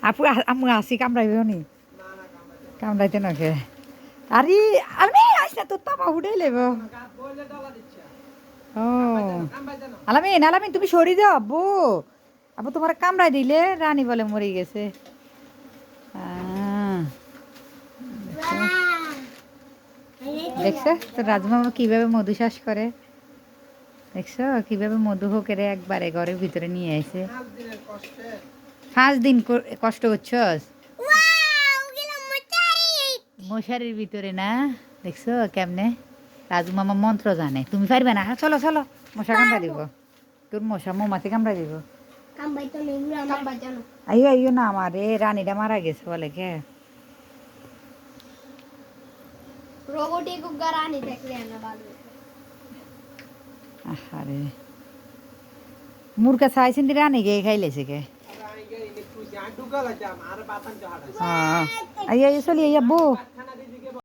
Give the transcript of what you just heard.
আপু আমি আসি কামড়াইবেও নি কামড়াইতে নাকে আরে আমি আসলে তো তামা উঠে লেব ও আলামিন আলামিন তুমি সরি যাও আব্বু আব্বু তোমার কামড়াই দিলে রানী বলে মরে গেছে দেখছো তো রাজমামা কিভাবে মধু চাষ করে দেখছো কিভাবে মধু হোকেরে একবারে ঘরের ভিতরে নিয়ে আসে 5 দিন কষ্ট করছস মশারির ভিতরে না দেখছো কেমনে রাজু মামা মন্ত্র জানে তুমি পারবে না চলো চলো মশা কামড়া দিব তোর মশা মৌমাছি কামড়া দিব আইও আইও না আমার রে রানীটা মারা গেছে বলে কে আরে মুরগা চাইছেন রানী গে খাইলেছে কে আইয়া চলি আইয়া বউ